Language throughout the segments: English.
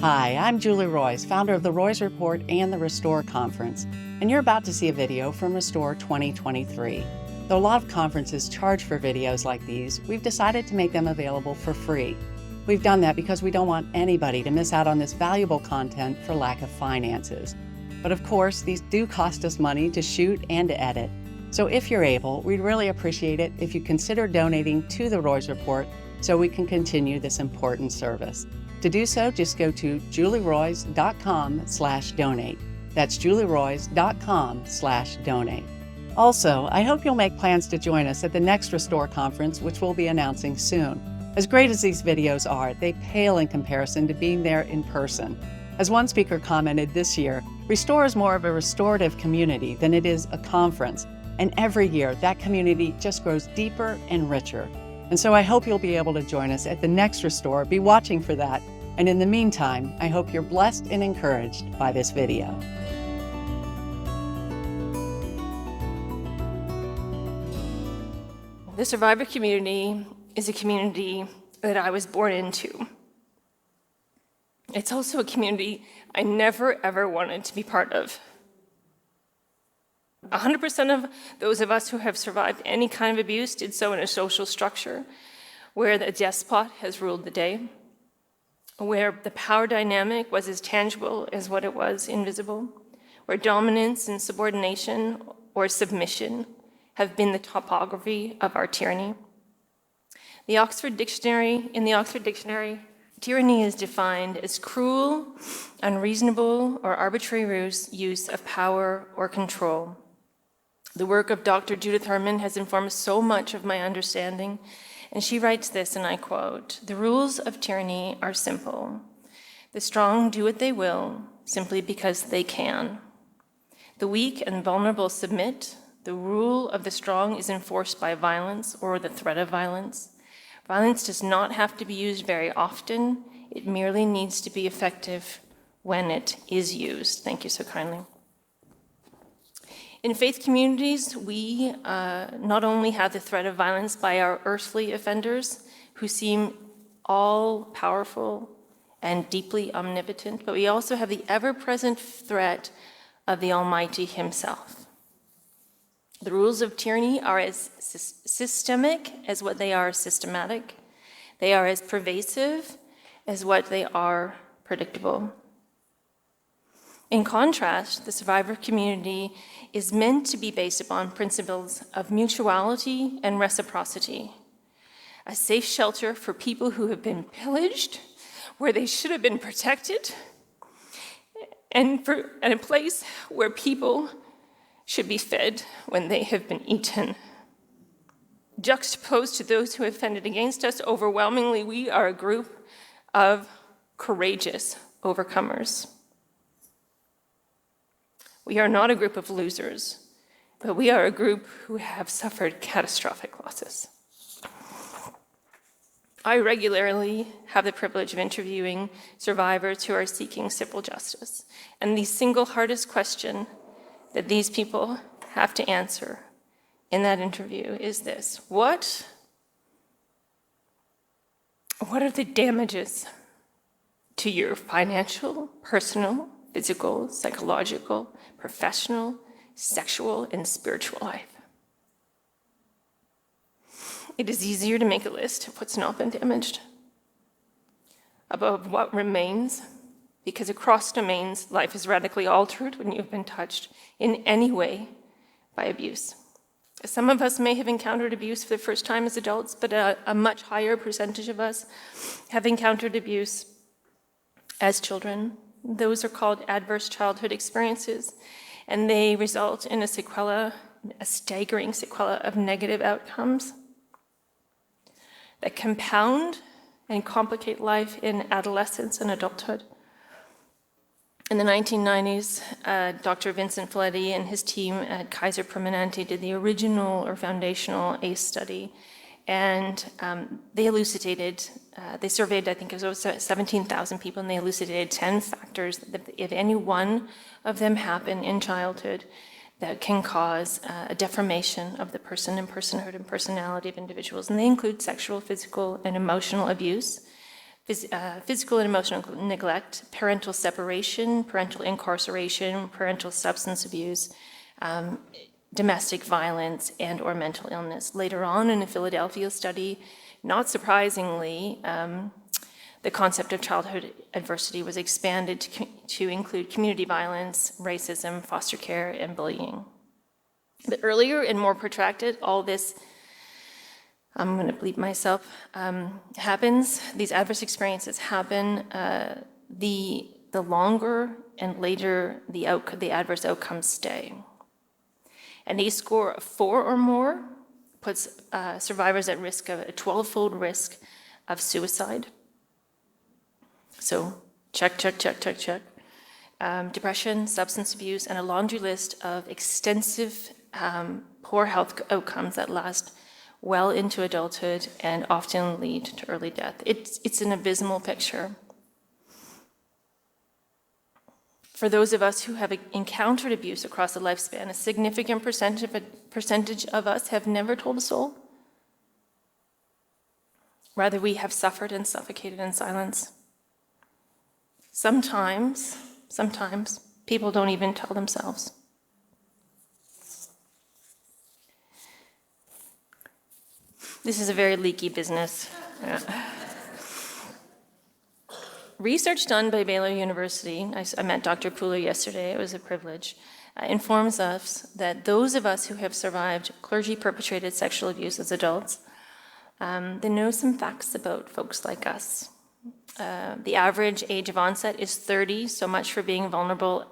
Hi, I'm Julie Royce, founder of the Royce Report and the Restore Conference, and you're about to see a video from Restore 2023. Though a lot of conferences charge for videos like these, we've decided to make them available for free. We've done that because we don't want anybody to miss out on this valuable content for lack of finances. But of course, these do cost us money to shoot and to edit. So if you're able, we'd really appreciate it if you consider donating to the Royce Report so we can continue this important service. To do so, just go to julieroyce.com/donate. That's julieroyce.com/donate. Also, I hope you'll make plans to join us at the next Restore Conference, which we'll be announcing soon. As great as these videos are, they pale in comparison to being there in person. As one speaker commented this year, Restore is more of a restorative community than it is a conference. And every year, that community just grows deeper and richer. And so I hope you'll be able to join us at the next Restore. Be watching for that. And in the meantime, I hope you're blessed and encouraged by this video. The survivor community is a community that I was born into. It's also a community I never, ever wanted to be part of. 100% of those of us who have survived any kind of abuse did so in a social structure where the despot has ruled the day, where the power dynamic was as tangible as what it was invisible, where dominance and subordination or submission have been the topography of our tyranny. In the Oxford Dictionary, tyranny is defined as cruel, unreasonable, or arbitrary use of power or control. The work of Dr. Judith Herman has informed so much of my understanding, and she writes this, and I quote, "The rules of tyranny are simple. The strong do what they will, simply because they can. The weak and vulnerable submit. The rule of the strong is enforced by violence or the threat of violence. Violence does not have to be used very often. It merely needs to be effective when it is used." Thank you so kindly. In faith communities, we not only have the threat of violence by our earthly offenders who seem all-powerful and deeply omnipotent, but we also have the ever-present threat of the Almighty Himself. The rules of tyranny are as systemic as what they are systematic. They are as pervasive as what they are predictable. In contrast, the survivor community is meant to be based upon principles of mutuality and reciprocity, a safe shelter for people who have been pillaged, where they should have been protected, and a place where people should be fed when they have been eaten. Juxtaposed to those who have offended against us, overwhelmingly, we are a group of courageous overcomers. We are not a group of losers, but we are a group who have suffered catastrophic losses. I regularly have the privilege of interviewing survivors who are seeking civil justice, and the single hardest question that these people have to answer in that interview is this: What are the damages to your financial, personal, physical, psychological, professional, sexual, and spiritual life? It is easier to make a list of what's not been damaged above what remains, because across domains, life is radically altered when you've been touched in any way by abuse. Some of us may have encountered abuse for the first time as adults, but a much higher percentage of us have encountered abuse as children. Those are called adverse childhood experiences, and they result in a staggering sequela of negative outcomes that compound and complicate life in adolescence and adulthood. In the 1990s, Dr. Vincent Folletti and his team at Kaiser Permanente did the original or foundational ACE study, and they surveyed, I think it was 17,000 people, and they elucidated 10 factors that if any one of them happen in childhood, that can cause a deformation of the person and personhood and personality of individuals. And they include sexual, physical, and emotional abuse, physical and emotional neglect, parental separation, parental incarceration, parental substance abuse, domestic violence, and or mental illness. Later on in a Philadelphia study, not surprisingly, the concept of childhood adversity was expanded to include community violence, racism, foster care, and bullying. The earlier and more protracted all this, I'm going to bleep myself, happens, these adverse experiences happen, the longer and later the adverse outcomes stay. And a score of 4 or more puts survivors at risk of a 12-fold risk of suicide. So check. Depression, substance abuse, and a laundry list of extensive poor health outcomes that last well into adulthood and often lead to early death. It's an abysmal picture. For those of us who have encountered abuse across a lifespan, a significant percentage of us have never told a soul. Rather, we have suffered and suffocated in silence. Sometimes people don't even tell themselves. This is a very leaky business. Research done by Baylor University, I met Dr. Pooler yesterday, it was a privilege, informs us that those of us who have survived clergy-perpetrated sexual abuse as adults, they know some facts about folks like us. The average age of onset is 30, so much for being vulnerable,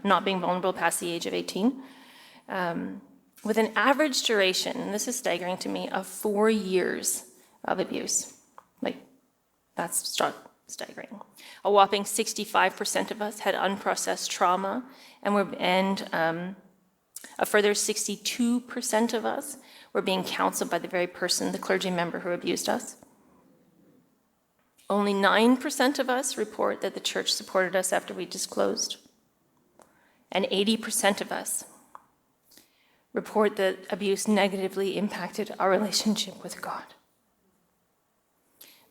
not being vulnerable past the age of 18. With an average duration, and this is staggering to me, of 4 years of abuse. That's staggering. A whopping 65% of us had unprocessed trauma, and a further 62% of us were being counseled by the very person, the clergy member who abused us. Only 9% of us report that the church supported us after we disclosed. And 80% of us report that abuse negatively impacted our relationship with God.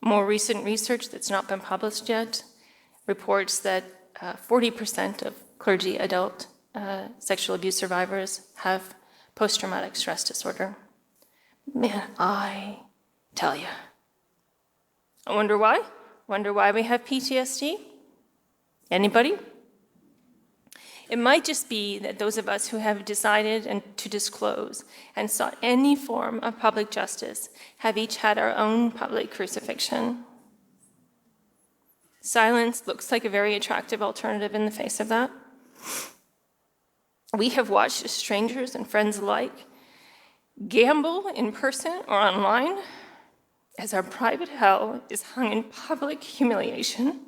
More recent research that's not been published yet reports that 40% of clergy adult sexual abuse survivors have post-traumatic stress disorder. Man, I tell you. I wonder why? Wonder why we have PTSD? Anybody? It might just be that those of us who have decided to disclose and sought any form of public justice have each had our own public crucifixion. Silence looks like a very attractive alternative in the face of that. We have watched strangers and friends alike gamble in person or online as our private hell is hung in public humiliation,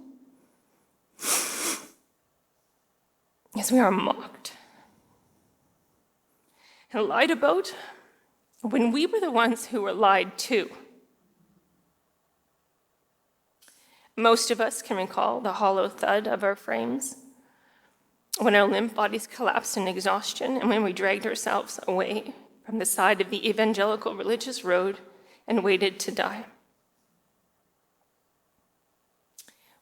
as we are mocked and lied about when we were the ones who were lied to. Most of us can recall the hollow thud of our frames when our limp bodies collapsed in exhaustion and when we dragged ourselves away from the side of the evangelical religious road and waited to die.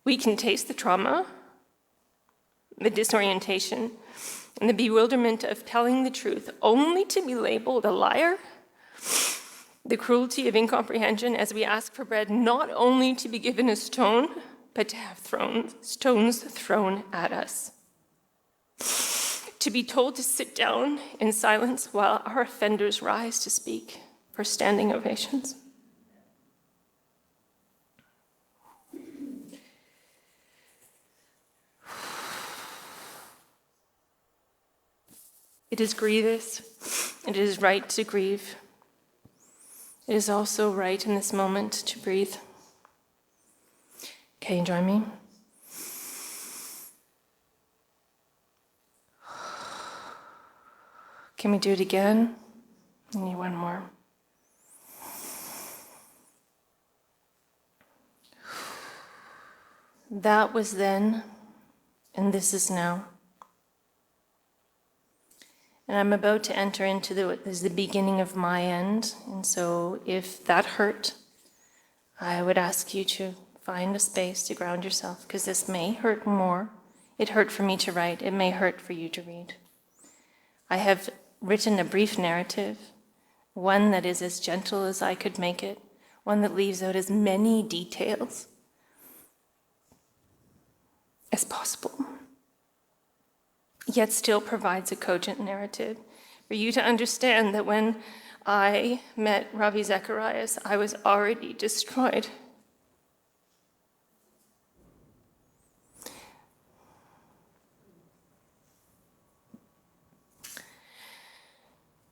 We can taste the trauma, the disorientation, and the bewilderment of telling the truth only to be labeled a liar, the cruelty of incomprehension as we ask for bread not only to be given a stone, but to have stones thrown at us. To be told to sit down in silence while our offenders rise to speak for standing ovations. It is grievous. It is right to grieve. It is also right in this moment to breathe. Can you join me? Can we do it again? I need one more. That was then, and this is now. And I'm about to enter into the beginning of my end. And so if that hurt, I would ask you to Find a space to ground yourself, because this may hurt more. It hurt for me to write. It may hurt for you to read. I have written a brief narrative, one that is as gentle as I could make it, one that leaves out as many details as possible, yet still provides a cogent narrative for you to understand that when I met Ravi Zacharias, I was already destroyed.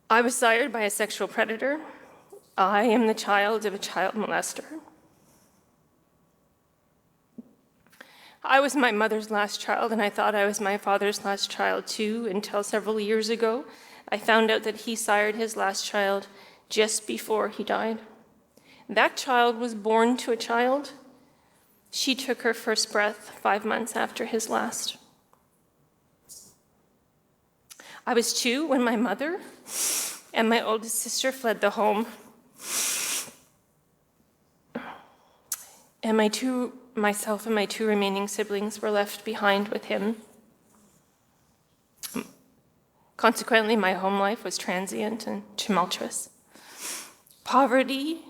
I was sired by a sexual predator. I am the child of a child molester. I was my mother's last child, and I thought I was my father's last child too, until several years ago, I found out that he sired his last child just before he died. That child was born to a child. She took her first breath 5 months after his last. I was 2 when my mother and my oldest sister fled the home. And myself and my 2 remaining siblings were left behind with him. Consequently, my home life was transient and tumultuous. Poverty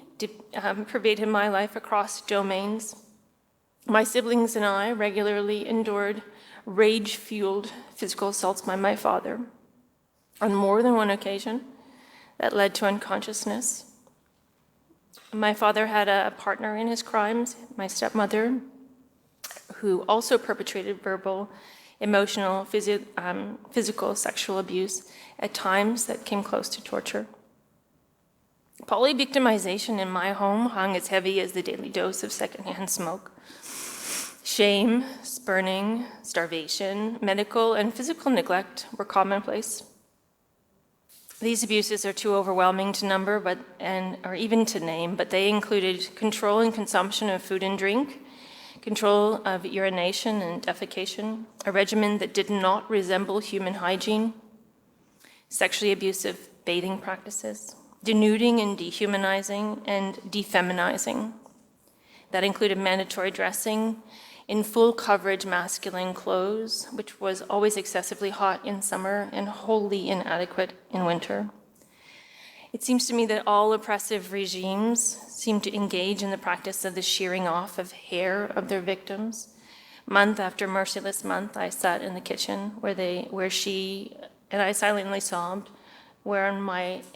pervaded my life across domains. My siblings and I regularly endured rage-fueled physical assaults by my father on more than one occasion that led to unconsciousness. My father had a partner in his crimes, my stepmother, who also perpetrated verbal, emotional, physical, sexual abuse, at times that came close to torture. Poly-victimization in my home hung as heavy as the daily dose of secondhand smoke. Shame, spurning, starvation, medical, and physical neglect were commonplace. These abuses are too overwhelming to number or even to name, but they included control and consumption of food and drink, control of urination and defecation, a regimen that did not resemble human hygiene, sexually abusive bathing practices, denuding and dehumanizing and defeminizing. That included mandatory dressing in full coverage masculine clothes, which was always excessively hot in summer and wholly inadequate in winter. It seems to me that all oppressive regimes seem to engage in the practice of the shearing off of hair of their victims. Month after merciless month, I sat in the kitchen where she and I silently sobbed, where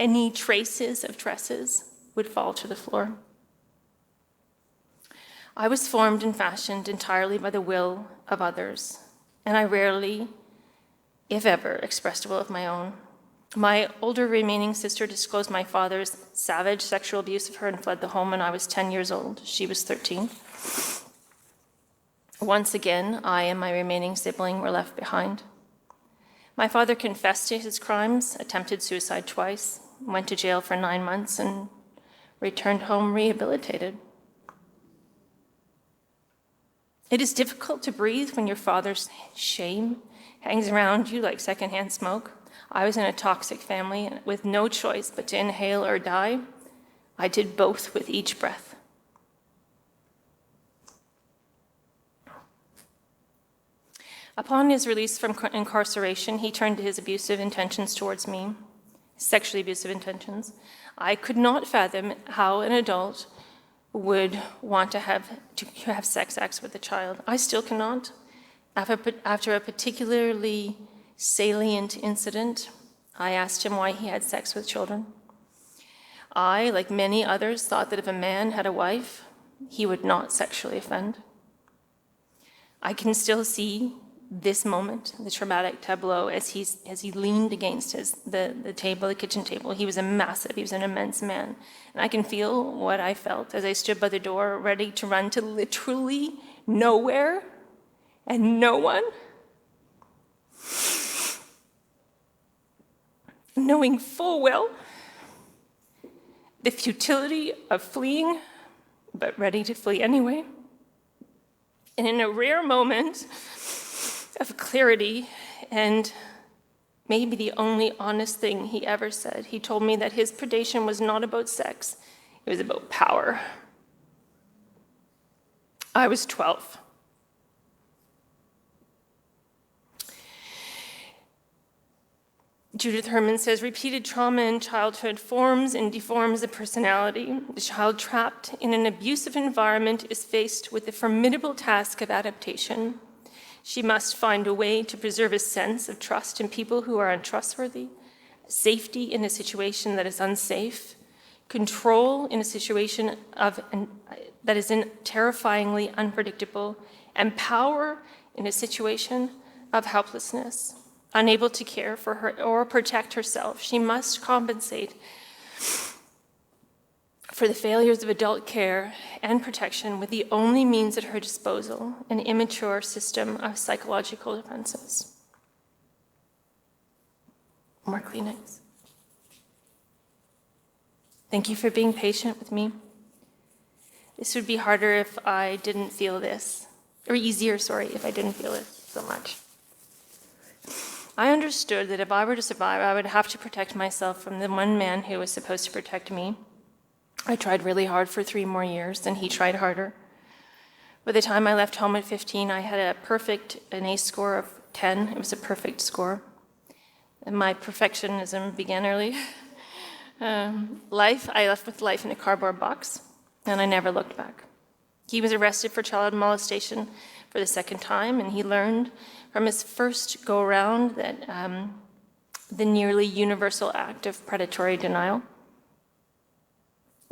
any traces of tresses would fall to the floor. I was formed and fashioned entirely by the will of others, and I rarely, if ever, expressed a will of my own. My older remaining sister disclosed my father's savage sexual abuse of her and fled the home when I was 10 years old. She was 13. Once again, I and my remaining sibling were left behind. My father confessed to his crimes, attempted suicide twice, went to jail for 9 months, and returned home rehabilitated. It is difficult to breathe when your father's shame hangs around you like secondhand smoke. I was in a toxic family with no choice but to inhale or die. I did both with each breath. Upon his release from incarceration, he turned to his abusive intentions towards me, sexually abusive intentions. I could not fathom how an adult would want to have sex acts with a child. I still cannot. After a particularly salient incident, I asked him why he had sex with children. I, like many others, thought that if a man had a wife, he would not sexually offend. I can still see this moment, the traumatic tableau, as he leaned against the table, the kitchen table. He was an immense man. And I can feel what I felt as I stood by the door, ready to run to literally nowhere and no one. Knowing full well the futility of fleeing, but ready to flee anyway. And in a rare moment of clarity, and maybe the only honest thing he ever said, he told me that his predation was not about sex, it was about power. I was 12. Judith Herman says, repeated trauma in childhood forms and deforms the personality. The child trapped in an abusive environment is faced with the formidable task of adaptation. She must find a way to preserve a sense of trust in people who are untrustworthy, safety in a situation that is unsafe, control in a situation that is terrifyingly unpredictable, and power in a situation of helplessness. Unable to care for her or protect herself, she must compensate for the failures of adult care and protection with the only means at her disposal, an immature system of psychological defenses. More Kleenex. Thank you for being patient with me. This would be harder if I didn't feel this, or easier, if I didn't feel it so much. I understood that if I were to survive, I would have to protect myself from the one man who was supposed to protect me. I tried really hard for 3 more years, and he tried harder. By the time I left home at 15, I had an ACE score of 10. It was a perfect score. And my perfectionism began early. I left with life in a cardboard box, and I never looked back. He was arrested for child molestation for the 2nd time, and he learned from his first go-around that the nearly universal act of predatory denial.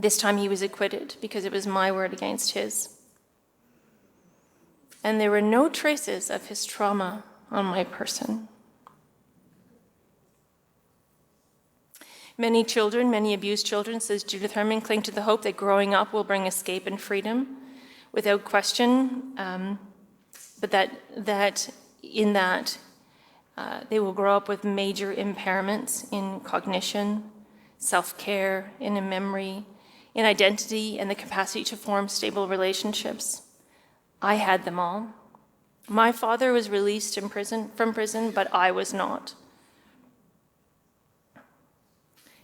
This time he was acquitted because it was my word against his. And there were no traces of his trauma on my person. Many children, many abused children, says Judith Herman, cling to the hope that growing up will bring escape and freedom without question, but that they will grow up with major impairments in cognition, self-care, in memory, in identity, and the capacity to form stable relationships. I had them all. My father was released from prison, but I was not.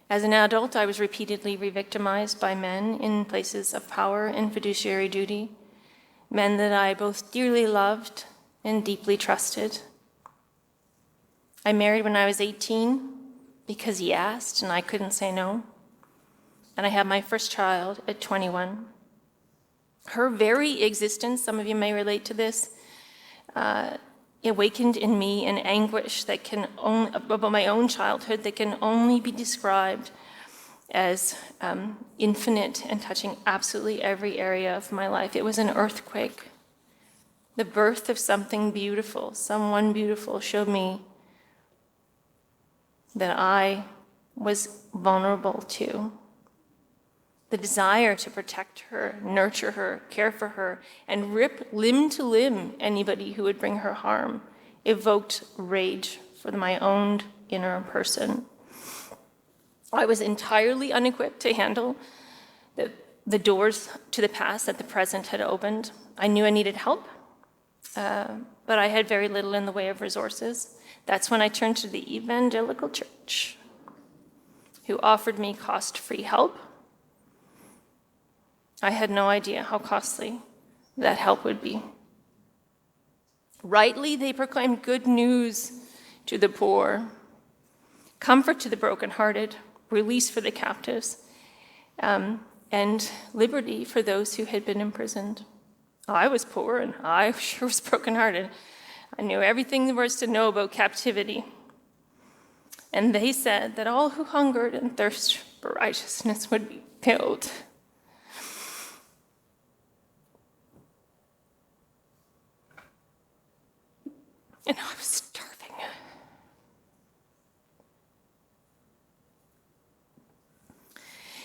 As an adult, I was repeatedly revictimized by men in places of power and fiduciary duty, men that I both dearly loved and deeply trusted. I married when I was 18 because he asked and I couldn't say no. And I had my first child at 21. Her very existence, some of you may relate to this, awakened in me an anguish about my own childhood that can only be described as infinite and touching absolutely every area of my life. It was an earthquake. The birth of something beautiful, someone beautiful, showed me that I was vulnerable too. The desire to protect her, nurture her, care for her, and rip limb to limb anybody who would bring her harm evoked rage for my own inner person. I was entirely unequipped to handle the doors to the past that the present had opened. I knew I needed help, but I had very little in the way of resources. That's when I turned to the evangelical church, who offered me cost-free help. I had no idea how costly that help would be. Rightly, they proclaimed good news to the poor, comfort to the brokenhearted, release for the captives, and liberty for those who had been imprisoned. I was poor, and I sure was brokenhearted. I knew everything there was to know about captivity. And they said that all who hungered and thirsted for righteousness would be filled. And I was starving.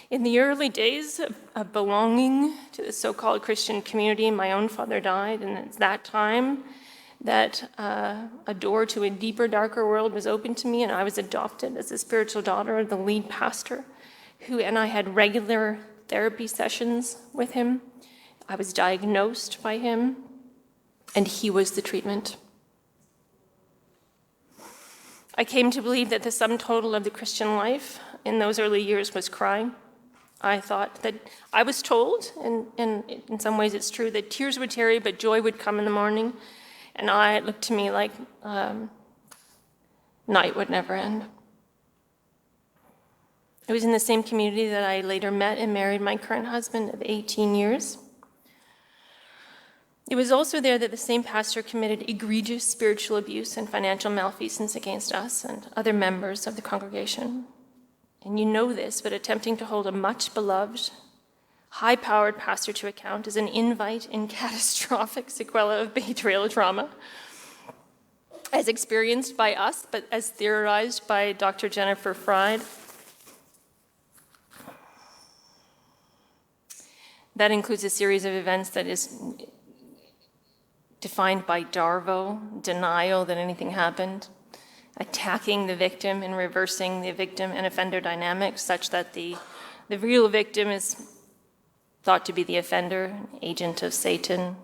In the early days of belonging to the so-called Christian community, my own father died, and it's that time that a door to a deeper, darker world was opened to me, and I was adopted as a spiritual daughter of the lead pastor, and I had regular therapy sessions with him. I was diagnosed by him, and he was the treatment. I came to believe that the sum total of the Christian life in those early years was crying, I thought that I was told, and in some ways it's true, that tears would tarry, but joy would come in the morning. And it looked to me like night would never end. It was in the same community that I later met and married my current husband of 18 years. It was also there that the same pastor committed egregious spiritual abuse and financial malfeasance against us and other members of the congregation. And you know this, but attempting to hold a much beloved, high-powered pastor to account is an invite in catastrophic sequela of betrayal trauma, as experienced by us, but as theorized by Dr. Jennifer Fried. That includes a series of events that is defined by darvo, denial that anything happened, attacking the victim and reversing the victim and offender dynamic such that the real victim is thought to be the offender, agent of Satan,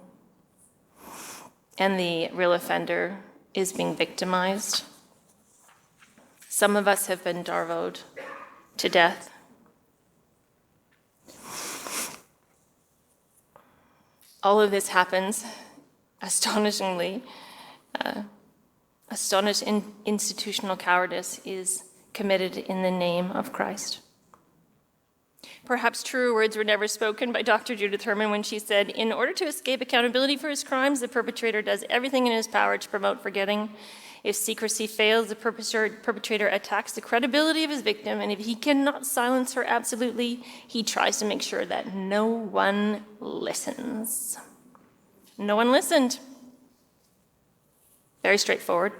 and the real offender is being victimized. Some of us have been darvoed to death. All of this happens, astonishingly, astonishing institutional cowardice is committed in the name of Christ. Perhaps truer words were never spoken by Dr. Judith Herman when she said, "In order to escape accountability for his crimes, the perpetrator does everything in his power to promote forgetting. If secrecy fails, the perpetrator attacks the credibility of his victim, and if he cannot silence her absolutely, he tries to make sure that no one listens." No one listened. Very straightforward.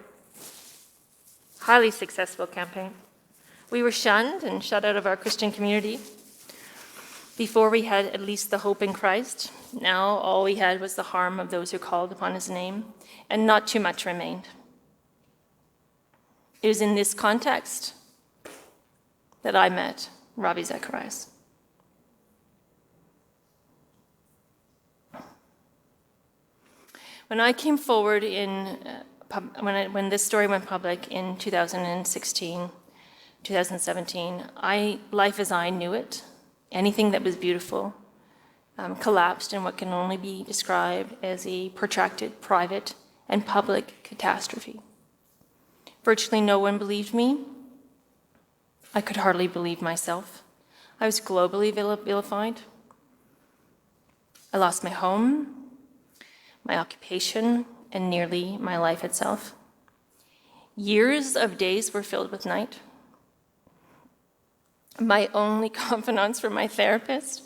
Highly successful campaign. We were shunned and shut out of our Christian community. Before we had at least the hope in Christ. Now all we had was the harm of those who called upon his name, and not too much remained. It was in this context that I met Ravi Zacharias. When I came forward when this story went public in 2016, 2017, life as I knew it, anything that was beautiful, collapsed in what can only be described as a protracted private and public catastrophe. Virtually no one believed me. I could hardly believe myself. I was globally vilified. I lost my home, my occupation, and nearly my life itself. Years of days were filled with night. My only confidants were my therapist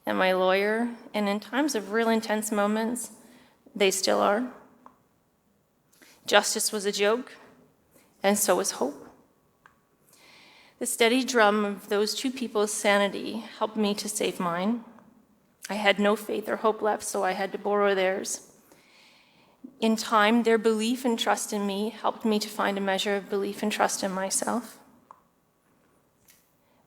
and my lawyer, and in times of real intense moments, they still are. Justice was a joke, and so was hope. The steady drum of those two people's sanity helped me to save mine. I had no faith or hope left, so I had to borrow theirs. In time, their belief and trust in me helped me to find a measure of belief and trust in myself.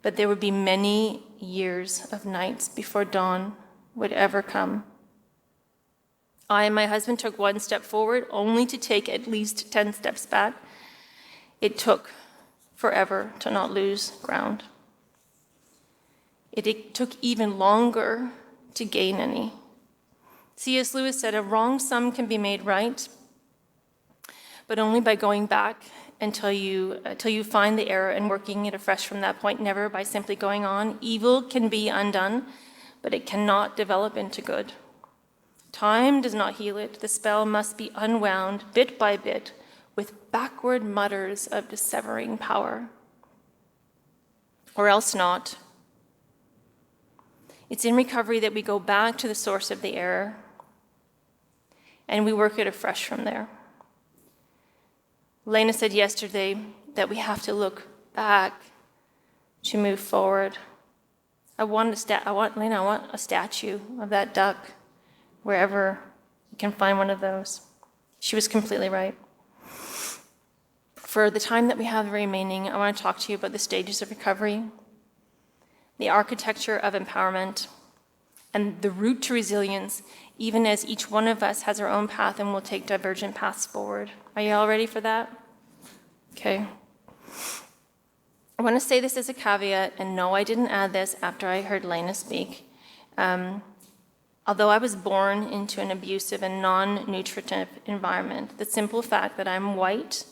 But there would be many years of nights before dawn would ever come. I and my husband took one step forward, only to take at least 10 steps back. It took forever to not lose ground. It took even longer to gain any. C.S. Lewis said, "A wrong sum can be made right, but only by going back until you find the error and working it afresh from that point, never by simply going on. Evil can be undone, but it cannot develop into good. Time does not heal it. The spell must be unwound bit by bit with backward mutters of dissevering power. Or else not. It's in recovery that we go back to the source of the error, and we work it afresh from there." Lena said yesterday that we have to look back to move forward. I want a statue of that duck, wherever you can find one of those. She was completely right. For the time that we have remaining, I want to talk to you about the stages of recovery, the architecture of empowerment, and the route to resilience, even as each one of us has our own path and will take divergent paths forward. Are you all ready for that? Okay. I want to say this as a caveat, and no, I didn't add this after I heard Lena speak. Although I was born into an abusive and non-nutritive environment, the simple fact that I'm white,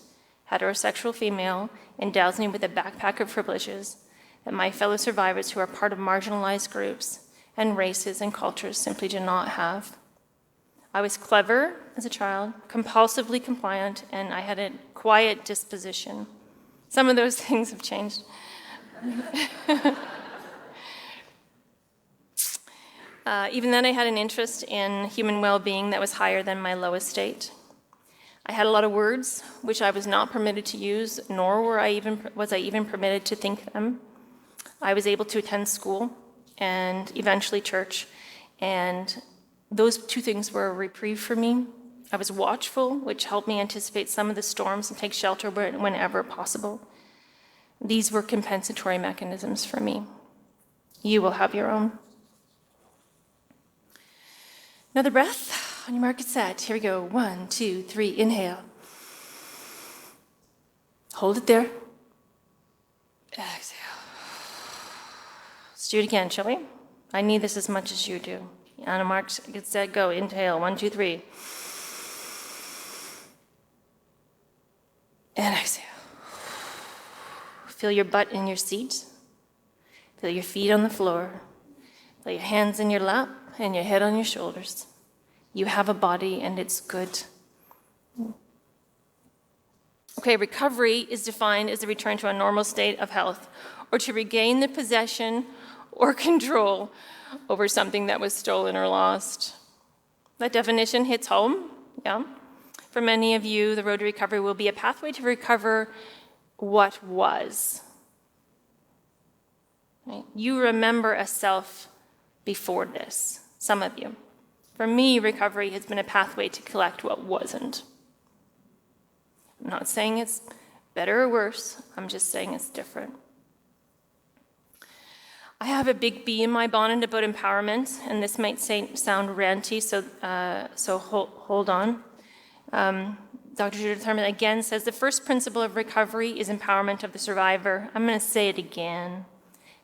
heterosexual female, endows me with a backpack of privileges that my fellow survivors who are part of marginalized groups and races and cultures simply do not have. I was clever as a child, compulsively compliant, and I had a quiet disposition. Some of those things have changed. Even then, I had an interest in human well-being that was higher than my low estate. I had a lot of words which I was not permitted to use, nor was I even permitted to think them. I was able to attend school and eventually church, and those two things were a reprieve for me. I was watchful, which helped me anticipate some of the storms and take shelter whenever possible. These were compensatory mechanisms for me. You will have your own. Another breath. On your mark, get set. Here we go. 1, 2, 3. Inhale. Hold it there. Exhale. Let's do it again, shall we? I need this as much as you do. On a mark, get set, go. Inhale. 1, 2, 3. And exhale. Feel your butt in your seat. Feel your feet on the floor. Feel your hands in your lap and your head on your shoulders. You have a body and it's good. Okay, recovery is defined as a return to a normal state of health or to regain the possession or control over something that was stolen or lost. That definition hits home, yeah? For many of you, the road to recovery will be a pathway to recover what was. Right? You remember a self before this, some of you. For me, recovery has been a pathway to collect what wasn't. I'm not saying it's better or worse, I'm just saying it's different. I have a big bee in my bonnet about empowerment, and this might sound ranty, so hold on. Dr. Judith Herman again says, the first principle of recovery is empowerment of the survivor. I'm going to say it again.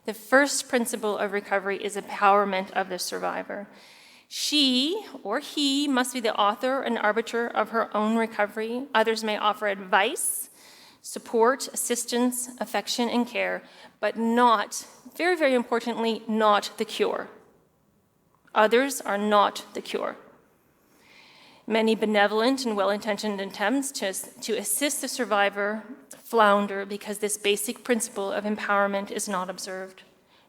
The first principle of recovery is empowerment of the survivor. She or he must be the author and arbiter of her own recovery. Others may offer advice, support, assistance, affection, and care, but not, very, very importantly, not the cure. Others are not the cure. Many benevolent and well-intentioned attempts to assist the survivor flounder because this basic principle of empowerment is not observed.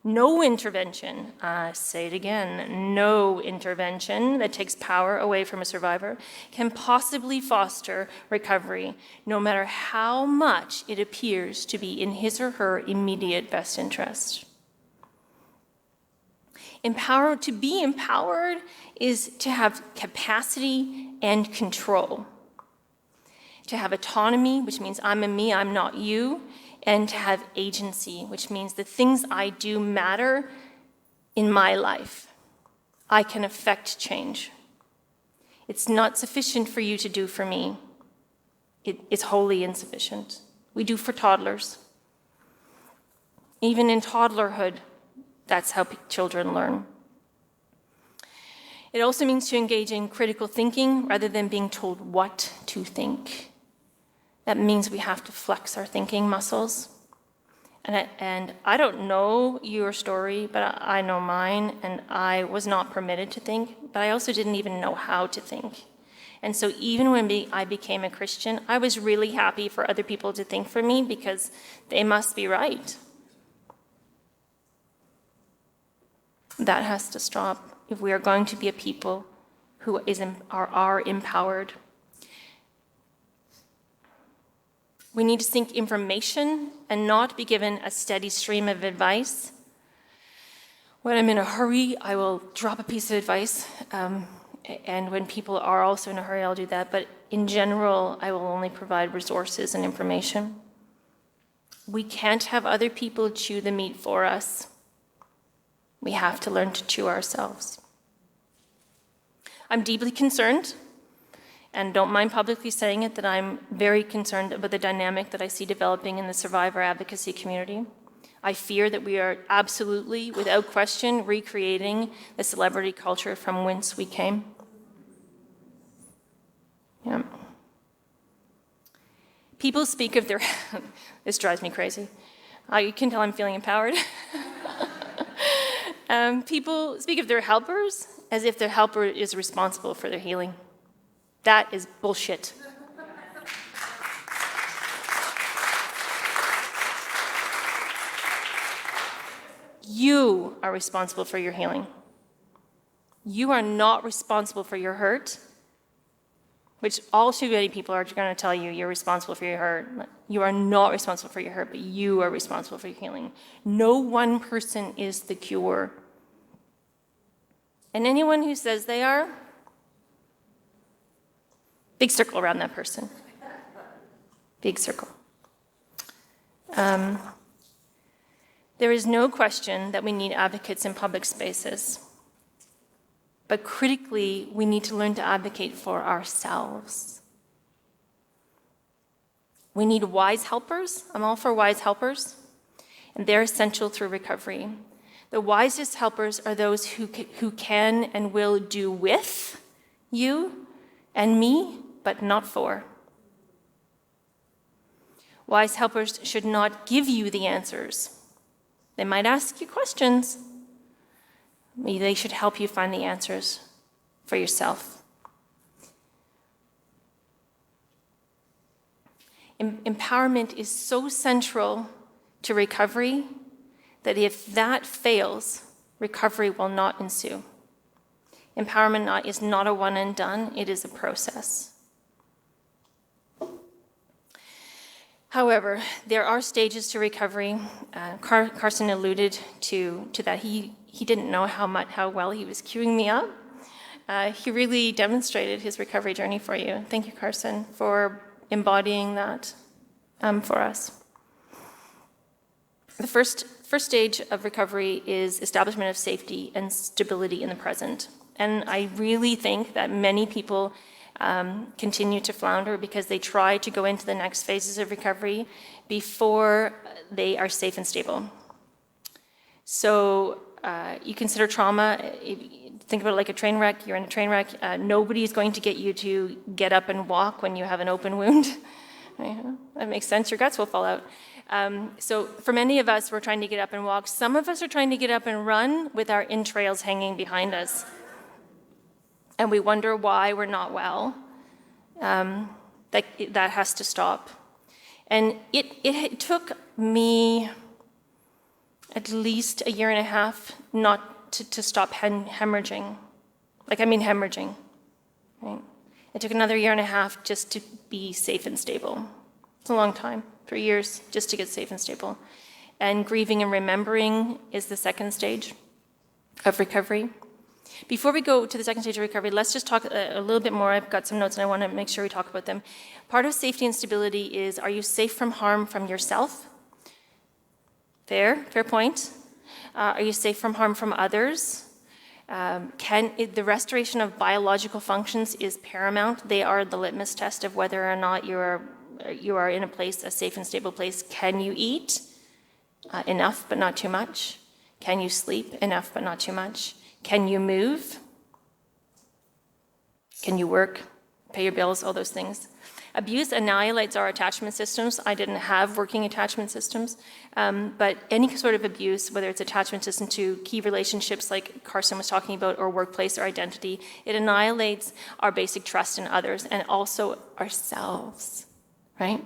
No intervention, I say it again, no intervention that takes power away from a survivor can possibly foster recovery, no matter how much it appears to be in his or her immediate best interest. To be empowered is to have capacity and control. To have autonomy, which means I'm a me, I'm not you, and to have agency, which means the things I do matter in my life. I can affect change. It's not sufficient for you to do for me. It's wholly insufficient. We do for toddlers. Even in toddlerhood, that's how children learn. It also means to engage in critical thinking rather than being told what to think. That means we have to flex our thinking muscles. And I don't know your story, but I know mine, and I was not permitted to think, but I also didn't even know how to think. And so even when I became a Christian, I was really happy for other people to think for me because they must be right. That has to stop if we are going to be a people who are empowered. We need to seek information and not be given a steady stream of advice. When I'm in a hurry, I will drop a piece of advice. And when people are also in a hurry, I'll do that. But in general, I will only provide resources and information. We can't have other people chew the meat for us. We have to learn to chew ourselves. I'm deeply concerned and don't mind publicly saying it, that I'm very concerned about the dynamic that I see developing in the survivor advocacy community. I fear that we are absolutely, without question, recreating the celebrity culture from whence we came. Yeah. People speak of their, this drives me crazy. You can tell I'm feeling empowered. People speak of their helpers as if their helper is responsible for their healing. That is bullshit. You are responsible for your healing. You are not responsible for your hurt, which all too many people are going to tell you you're responsible for your hurt. You are not responsible for your hurt, but you are responsible for your healing. No one person is the cure. And anyone who says they are, big circle around that person. Big circle. There is no question that we need advocates in public spaces. But critically, we need to learn to advocate for ourselves. We need wise helpers. I'm all for wise helpers. And they're essential through recovery. The wisest helpers are those who can and will do with you and me, but not for. Wise helpers should not give you the answers. They might ask you questions. Maybe they should help you find the answers for yourself. Empowerment is so central to recovery that if that fails, recovery will not ensue. Empowerment is not a one and done, it is a process. However, there are stages to recovery. Carson alluded to that. He didn't know how well he was queuing me up. He really demonstrated his recovery journey for you. Thank you, Carson, for embodying that for us. The first stage of recovery is establishment of safety and stability in the present. And I really think that many people continue to flounder because they try to go into the next phases of recovery before they are safe and stable. So you consider trauma, think about it like a train wreck. You're in a train wreck. Nobody is going to get you to get up and walk when you have an open wound. That makes sense. Your guts will fall out. So for many of us, we're trying to get up and walk. Some of us are trying to get up and run with our entrails hanging behind us. And we wonder why we're not well. That has to stop. And it took me at least a year and a half not to stop hemorrhaging. Hemorrhaging. Right? It took another year and a half just to be safe and stable. It's a long time, 3 years just to get safe and stable. And grieving and remembering is the second stage of recovery. Before we go to the second stage of recovery, let's just talk a little bit more. I've got some notes and I want to make sure we talk about them. Part of safety and stability is, are you safe from harm from yourself? Fair point. Are you safe from harm from others? The restoration of biological functions is paramount. They are the litmus test of whether or not you are in a safe and stable place. Can you eat? Enough, but not too much. Can you sleep? Enough, but not too much. Can you move? Can you work? Pay your bills? All those things. Abuse annihilates our attachment systems. I didn't have working attachment systems, but any sort of abuse, whether it's attachment system to key relationships like Carson was talking about, or workplace or identity, it annihilates our basic trust in others and also ourselves, right?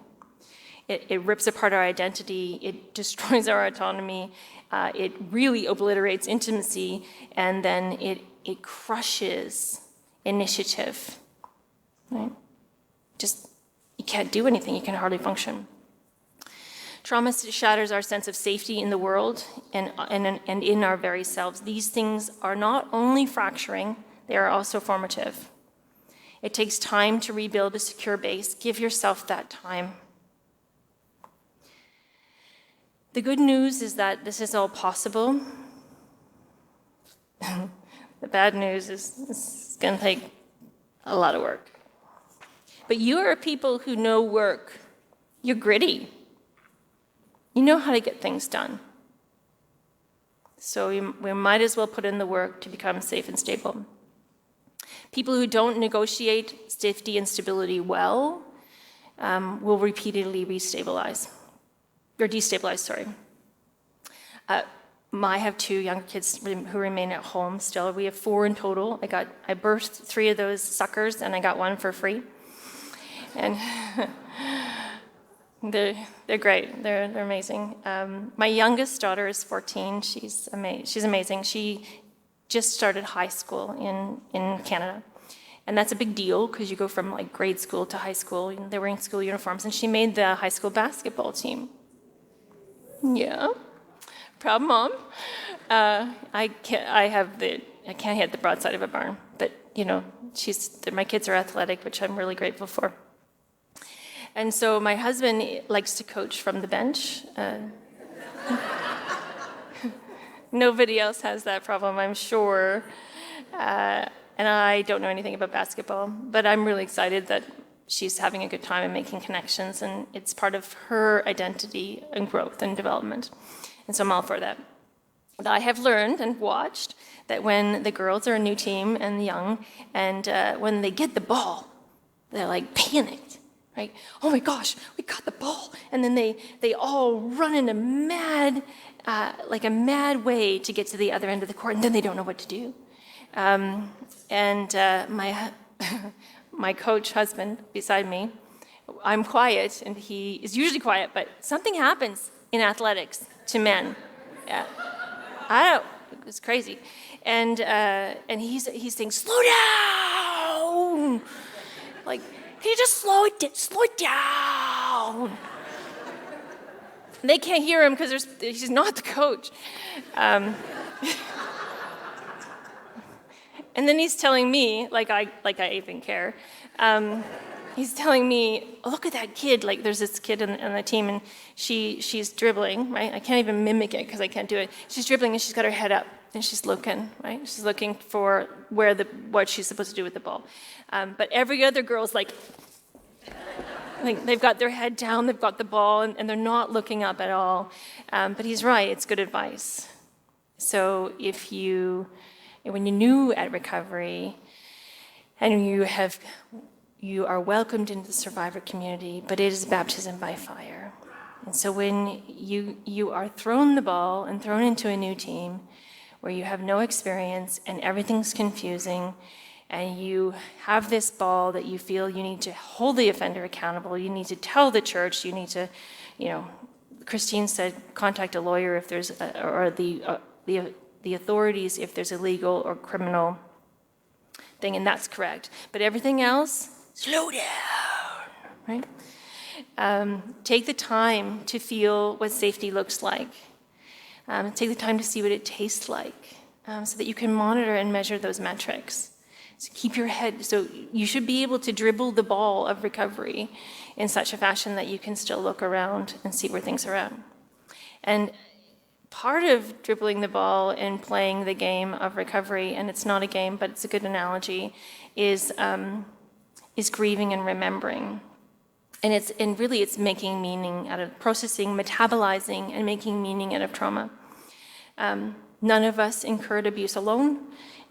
It rips apart our identity. It destroys our autonomy. It really obliterates intimacy, and then it crushes initiative, right? You can't do anything. You can hardly function. Trauma shatters our sense of safety in the world and in our very selves. These things are not only fracturing, they are also formative. It takes time to rebuild a secure base. Give yourself that time. The good news is that this is all possible. The bad news is it's going to take a lot of work. But you are people who know work. You're gritty. You know how to get things done. So we might as well put in the work to become safe and stable. People who don't negotiate safety and stability well will repeatedly destabilize. I have 2 younger kids who remain at home still. We have 4 in total. I birthed 3 of those suckers, and I got 1 for free. And they're great. They're amazing. My youngest daughter is 14. She's amazing. She just started high school in Canada. And that's a big deal because you go from like grade school to high school. They're wearing school uniforms, and she made the high school basketball team. Yeah. Proud mom. I can't hit the broadside of a barn, but my kids are athletic, which I'm really grateful for. And so my husband likes to coach from the bench. Nobody else has that problem, I'm sure. And I don't know anything about basketball, but I'm really excited that she's having a good time and making connections, and it's part of her identity and growth and development. And so I'm all for that. But I have learned and watched that when the girls are a new team and young, and when they get the ball, they're like panicked, right? Oh my gosh, we got the ball. And then they all run in a mad way to get to the other end of the court, and then they don't know what to do. My coach husband beside me, I'm quiet, and he is usually quiet, but something happens in athletics to men. Yeah. It's crazy. And he's saying, slow down! Like, can you just slow it down? They can't hear him because he's not the coach. And then he's telling me, like I even care, he's telling me, oh, look at that kid. Like, there's this kid on the team, and she's dribbling, right? I can't even mimic it because I can't do it. She's dribbling, and she's got her head up, and she's looking, right? She's looking for what she's supposed to do with the ball. But every other girl's like they've got their head down, they've got the ball, and they're not looking up at all. But he's right, it's good advice. So when you're new at recovery, and you are welcomed into the survivor community, but it is baptism by fire. And so when you are thrown the ball and thrown into a new team where you have no experience and everything's confusing, and you have this ball that you feel you need to hold the offender accountable, you need to tell the church, you need to, Christine said, contact a lawyer if there's, or the authorities if there's a legal or criminal thing, and that's correct. But everything else, slow down, right? Take the time to feel what safety looks like. Take the time to see what it tastes like, so that you can monitor and measure those metrics. So keep your head, so you should be able to dribble the ball of recovery in such a fashion that you can still look around and see where things are at. And part of dribbling the ball and playing the game of recovery, and it's not a game, but it's a good analogy, is grieving and remembering. And really it's making meaning out of processing, metabolizing, and making meaning out of trauma. None of us incurred abuse alone,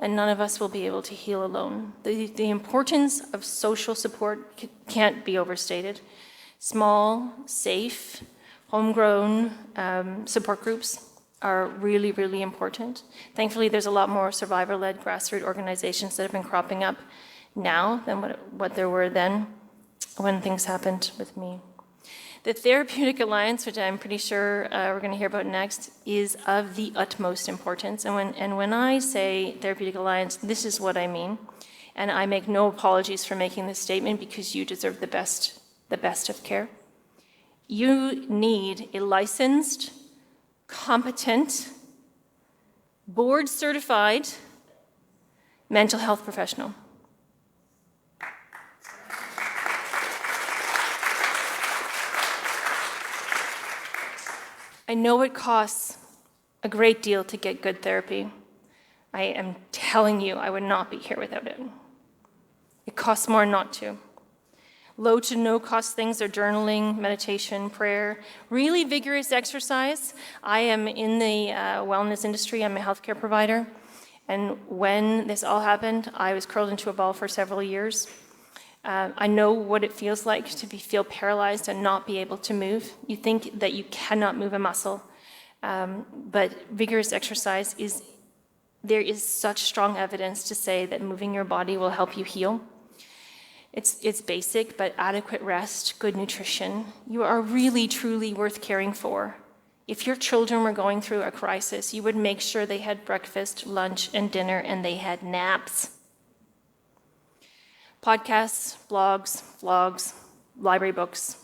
and none of us will be able to heal alone. The importance of social support can't be overstated. Small, safe, homegrown support groups are really, really important. Thankfully, there's a lot more survivor-led grassroots organizations that have been cropping up now than what there were then when things happened with me. The Therapeutic Alliance, which I'm pretty sure we're going to hear about next, is of the utmost importance. And when I say Therapeutic Alliance, this is what I mean. And I make no apologies for making this statement because you deserve the best of care. You need a licensed, competent, board-certified mental health professional. I know it costs a great deal to get good therapy. I am telling you, I would not be here without it. It costs more not to. Low to no cost things are journaling, meditation, prayer, really vigorous exercise. I am in the wellness industry. I'm a healthcare provider. And when this all happened, I was curled into a ball for several years. I know what it feels like to feel paralyzed and not be able to move. You think that you cannot move a muscle. But vigorous exercise there is such strong evidence to say that moving your body will help you heal. It's basic, but adequate rest, good nutrition. You are really, truly worth caring for. If your children were going through a crisis, you would make sure they had breakfast, lunch, and dinner, and they had naps. Podcasts, blogs, vlogs, library books.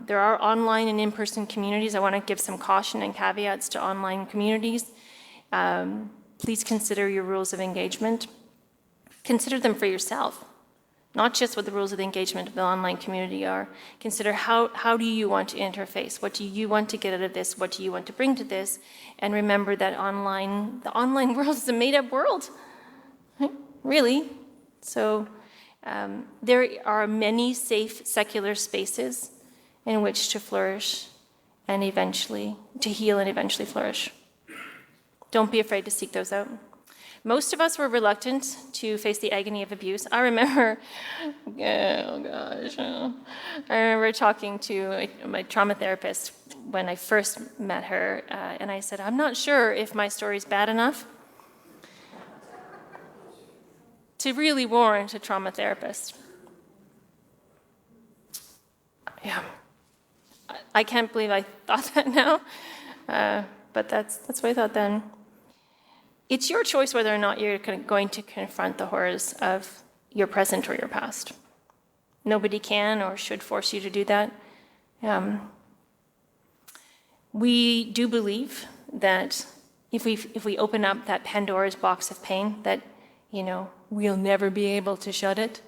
There are online and in-person communities. I want to give some caution and caveats to online communities. Please consider your rules of engagement. Consider them for yourself, not just what the rules of engagement of the online community are. Consider how do you want to interface? What do you want to get out of this? What do you want to bring to this? And remember that the online world is a made-up world, right? Really. So there are many safe secular spaces in which to flourish and eventually to heal and eventually flourish. Don't be afraid to seek those out. Most of us were reluctant to face the agony of abuse. I remember, I remember talking to my trauma therapist when I first met her, and I said, I'm not sure if my story's bad enough to really warrant a trauma therapist. Yeah. I can't believe I thought that now, but that's what I thought then. It's your choice whether or not you're going to confront the horrors of your present or your past. Nobody can or should force you to do that. We do believe that if we open up that Pandora's box of pain, that we'll never be able to shut it,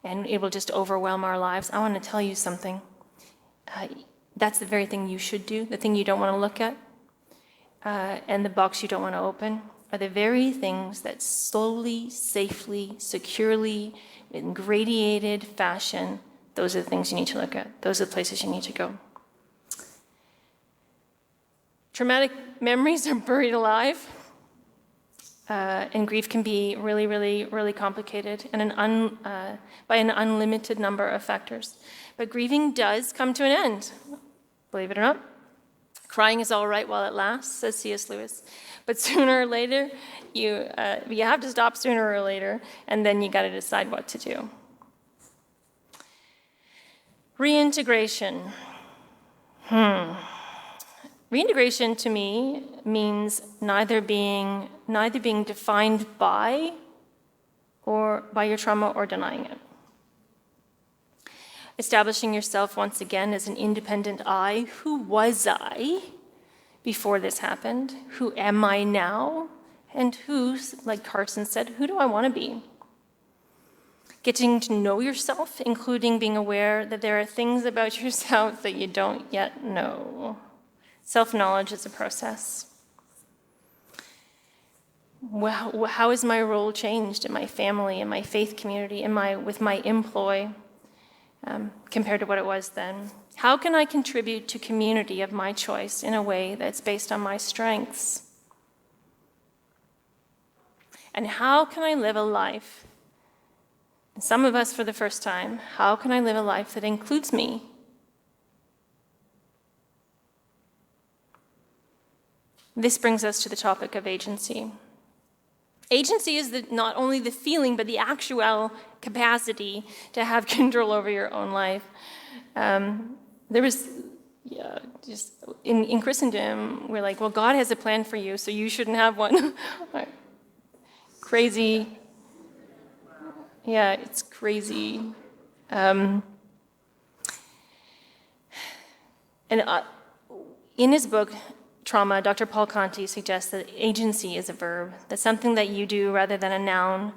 and it will just overwhelm our lives. I want to tell you something. That's the very thing you should do, the thing you don't want to look at, and the box you don't want to open are the very things that slowly, safely, securely, in gradiated fashion, those are the things you need to look at. Those are the places you need to go. Traumatic memories are buried alive, and grief can be really, really, really complicated and by an unlimited number of factors. But grieving does come to an end, believe it or not. Crying is all right while it lasts, says C.S. Lewis. But sooner or later, you have to stop sooner or later, and then you got to decide what to do. Reintegration. Reintegration to me means neither being defined by your trauma or denying it. Establishing yourself once again as an independent I. Who was I before this happened? Who am I now? And like Carson said, who do I want to be? Getting to know yourself, including being aware that there are things about yourself that you don't yet know. Self-knowledge is a process. How has my role changed in my family, in my faith community, with my employ, compared to what it was then? How can I contribute to community of my choice in a way that's based on my strengths? And how can I live a life, and some of us for the first time, how can I live a life that includes me? This brings us to the topic of agency. Agency is not only the feeling, but the actual capacity to have control over your own life. There was, just in Christendom, we're like, well, God has a plan for you, so you shouldn't have one. Crazy. Yeah, it's crazy. In his book, Trauma, Dr. Paul Conti suggests that agency is a verb. That's something that you do rather than a noun,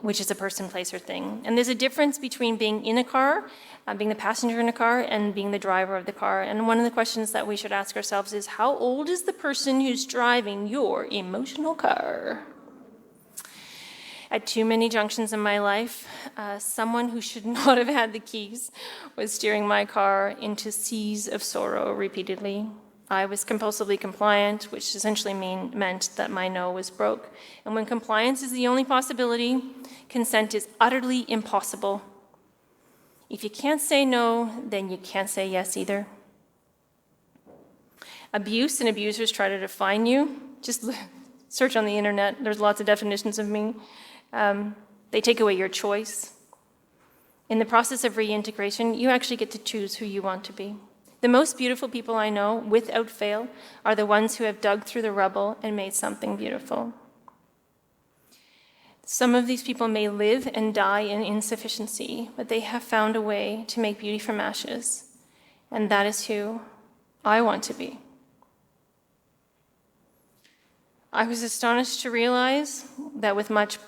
which is a person, place, or thing. And there's a difference between being in a car, being the passenger in a car, and being the driver of the car. And one of the questions that we should ask ourselves is, how old is the person who's driving your emotional car? At too many junctions in my life, someone who should not have had the keys was steering my car into seas of sorrow repeatedly. I was compulsively compliant, which essentially meant that my no was broke. And when compliance is the only possibility, consent is utterly impossible. If you can't say no, then you can't say yes either. Abuse and abusers try to define you. Just search on the internet. There's lots of definitions of me. They take away your choice. In the process of reintegration, you actually get to choose who you want to be. The most beautiful people I know, without fail, are the ones who have dug through the rubble and made something beautiful. Some of these people may live and die in insufficiency, but they have found a way to make beauty from ashes, and that is who I want to be. I was astonished to realize that with much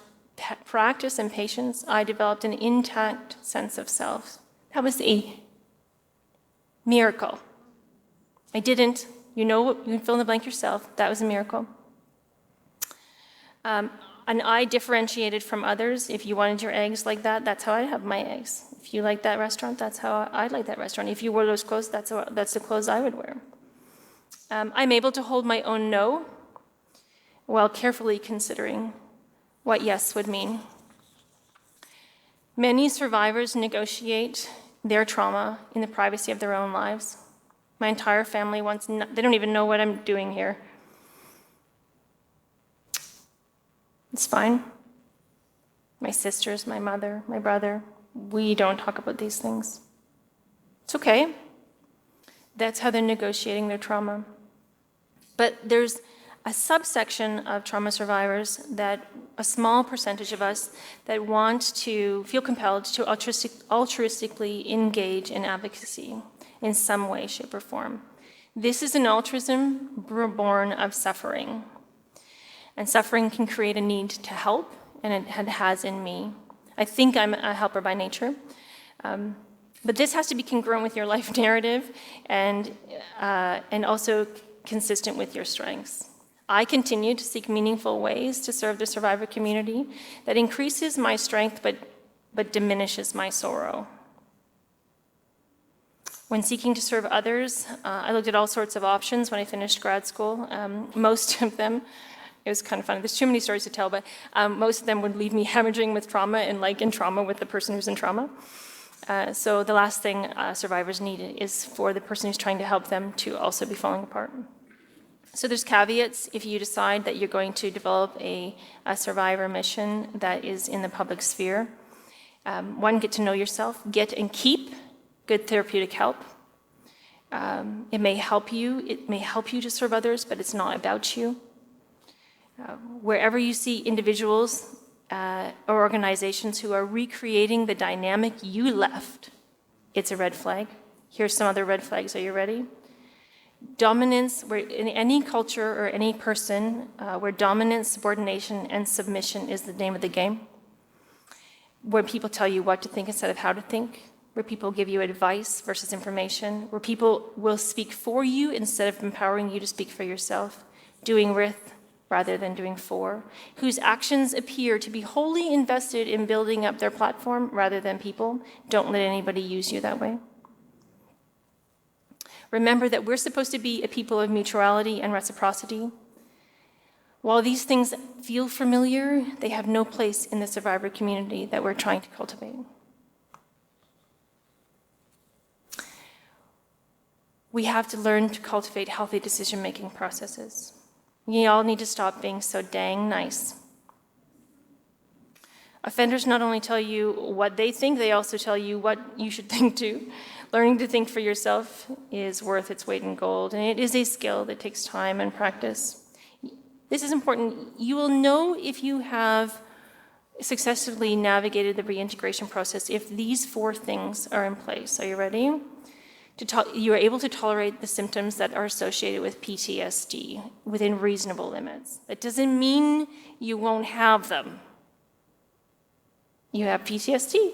practice and patience, I developed an intact sense of self. That was a miracle. I didn't. You can fill in the blank yourself. That was a miracle. And I differentiated from others. If you wanted your eggs like that, that's how I'd have my eggs. If you like that restaurant, that's how I'd like that restaurant. If you wore those clothes, that's the clothes I would wear. I'm able to hold my own no while carefully considering what yes would mean. Many survivors negotiate their trauma in the privacy of their own lives. My entire family they don't even know what I'm doing here. It's fine. My sisters, my mother, my brother, we don't talk about these things. It's okay. That's how they're negotiating their trauma. But there's a subsection of trauma survivors, that a small percentage of us, that want to feel compelled to altruistically engage in advocacy in some way, shape, or form. This is an altruism born of suffering. And suffering can create a need to help, and it has in me. I think I'm a helper by nature. But this has to be congruent with your life narrative and also consistent with your strengths. I continue to seek meaningful ways to serve the survivor community that increases my strength but diminishes my sorrow. When seeking to serve others, I looked at all sorts of options when I finished grad school. Most of them, it was kind of funny, there's too many stories to tell, but most of them would leave me hemorrhaging with trauma and like in trauma with the person who's in trauma. So the last thing survivors need is for the person who's trying to help them to also be falling apart. So there's caveats if you decide that you're going to develop a survivor mission that is in the public sphere. One, get to know yourself, get and keep good therapeutic help. It may help you to serve others, but it's not about you. Wherever you see individuals or organizations who are recreating the dynamic you left, it's a red flag. Here's some other red flags. Are you ready? Dominance, where in any culture or any person, where dominance, subordination, and submission is the name of the game, where people tell you what to think instead of how to think, where people give you advice versus information, where people will speak for you instead of empowering you to speak for yourself, doing with rather than doing for, whose actions appear to be wholly invested in building up their platform rather than people. Don't let anybody use you that way. Remember that we're supposed to be a people of mutuality and reciprocity. While these things feel familiar, they have no place in the survivor community that we're trying to cultivate. We have to learn to cultivate healthy decision-making processes. We all need to stop being so dang nice. Offenders not only tell you what they think, they also tell you what you should think too. Learning to think for yourself is worth its weight in gold, and it is a skill that takes time and practice. This is important. You will know if you have successfully navigated the reintegration process if these 4 things are in place. Are you ready? You are able to tolerate the symptoms that are associated with PTSD within reasonable limits. That doesn't mean you won't have them. You have PTSD,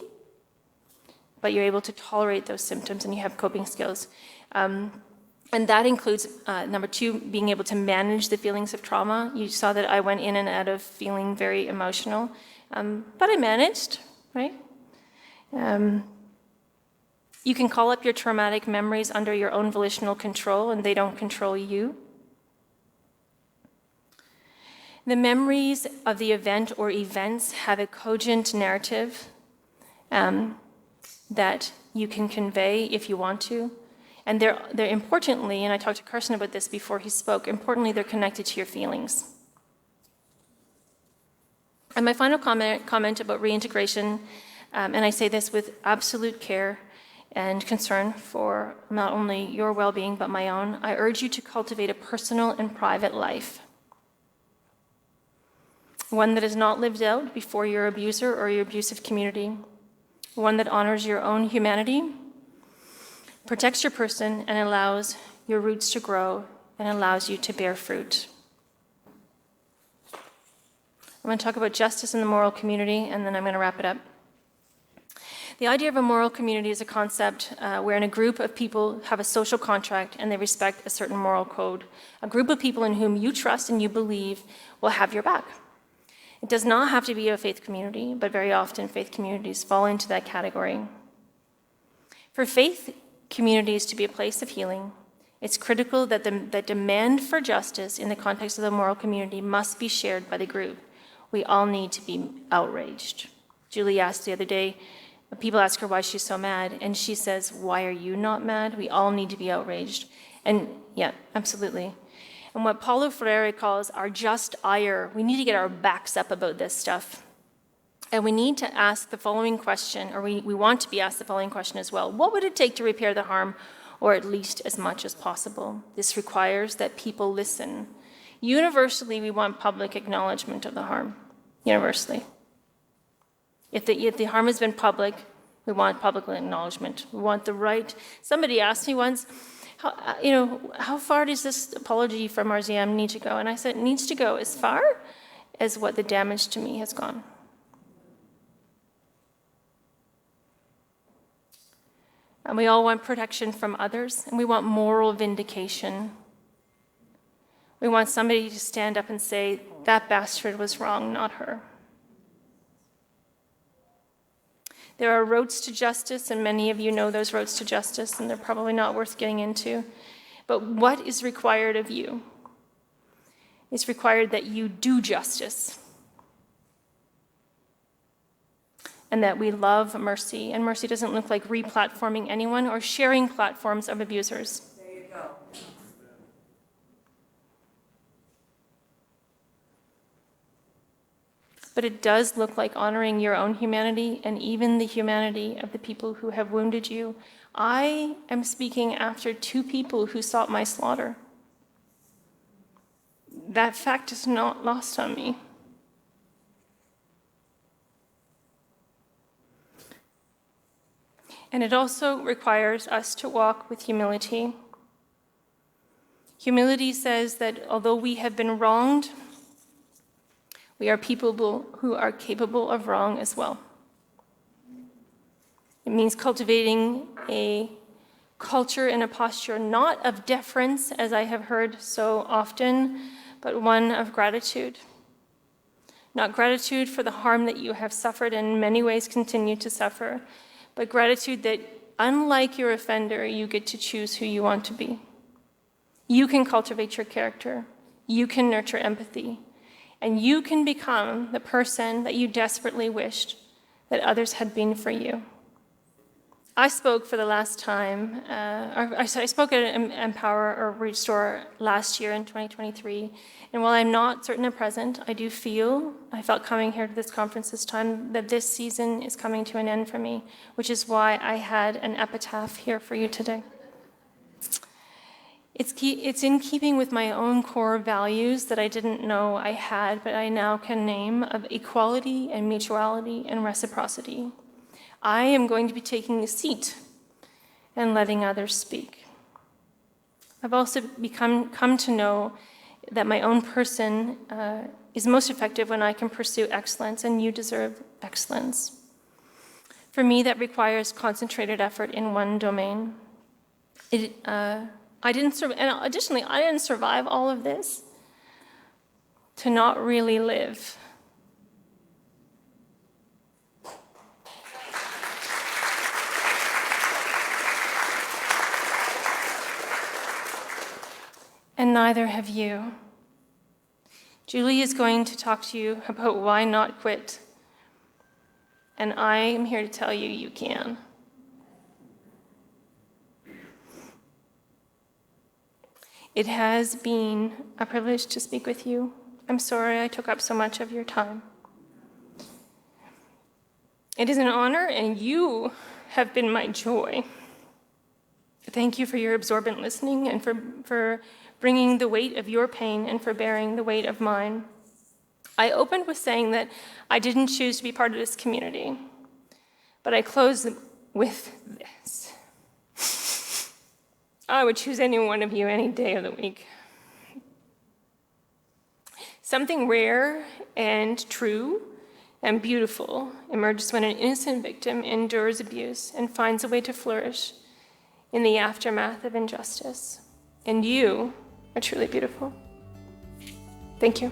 but you're able to tolerate those symptoms and you have coping skills. And that includes, number 2, being able to manage the feelings of trauma. You saw that I went in and out of feeling very emotional. But I managed, right? You can call up your traumatic memories under your own volitional control, and they don't control you. The memories of the event or events have a cogent narrative that you can convey if you want to. And they're importantly, and I talked to Carson about this before he spoke, importantly, they're connected to your feelings. And my final comment about reintegration, and I say this with absolute care and concern for not only your well-being but my own, I urge you to cultivate a personal and private life. One that is not lived out before your abuser or your abusive community. One that honors your own humanity, protects your person, and allows your roots to grow and allows you to bear fruit. I'm going to talk about justice in the moral community, and then I'm going to wrap it up. The idea of a moral community is a concept wherein a group of people have a social contract and they respect a certain moral code. A group of people in whom you trust and you believe will have your back. It does not have to be a faith community, but very often faith communities fall into that category. For faith communities to be a place of healing, it's critical that the demand for justice in the context of the moral community must be shared by the group. We all need to be outraged. Julie asked the other day, people ask her why she's so mad, and she says, why are you not mad? We all need to be outraged. And yeah, absolutely. And what Paulo Freire calls our just ire, we need to get our backs up about this stuff. And we need to ask the following question, or we want to be asked the following question as well. What would it take to repair the harm, or at least as much as possible? This requires that people listen. Universally, we want public acknowledgement of the harm. Universally. If the harm has been public, we want public acknowledgement. We want the right. Somebody asked me once, how far does this apology from RZM need to go? And I said, it needs to go as far as what the damage to me has gone. And we all want protection from others, and we want moral vindication. We want somebody to stand up and say, that bastard was wrong, not her. There are roads to justice, and many of you know those roads to justice, and they're probably not worth getting into. But what is required of you? It's required that you do justice, and that we love mercy. And mercy doesn't look like replatforming anyone or sharing platforms of abusers. There you go. But it does look like honoring your own humanity and even the humanity of the people who have wounded you. I am speaking after 2 people who sought my slaughter. That fact is not lost on me. And it also requires us to walk with humility. Humility says that although we have been wronged, we are people who are capable of wrong as well. It means cultivating a culture and a posture not of deference, as I have heard so often, but one of gratitude. Not gratitude for the harm that you have suffered and in many ways continue to suffer, but gratitude that, unlike your offender, you get to choose who you want to be. You can cultivate your character. You can nurture empathy. And you can become the person that you desperately wished that others had been for you. I spoke for the last time, I spoke at Empower or Restore last year in 2023. And while I'm not certain at present, I felt coming here to this conference this time, that this season is coming to an end for me, which is why I had an epitaph here for you today. It's in keeping with my own core values that I didn't know I had, but I now can name, of equality and mutuality and reciprocity. I am going to be taking a seat and letting others speak. I've also come to know that my own person is most effective when I can pursue excellence, and you deserve excellence. For me, that requires concentrated effort in one domain. I didn't survive all of this to not really live. and neither have you. Julie is going to talk to you about why not quit, and I am here to tell you you can. It has been a privilege to speak with you. I'm sorry I took up so much of your time. It is an honor, and you have been my joy. Thank you for your absorbent listening and for bringing the weight of your pain and for bearing the weight of mine. I opened with saying that I didn't choose to be part of this community, but I close with this. I would choose any one of you any day of the week. Something rare and true and beautiful emerges when an innocent victim endures abuse and finds a way to flourish in the aftermath of injustice. And you are truly beautiful. Thank you.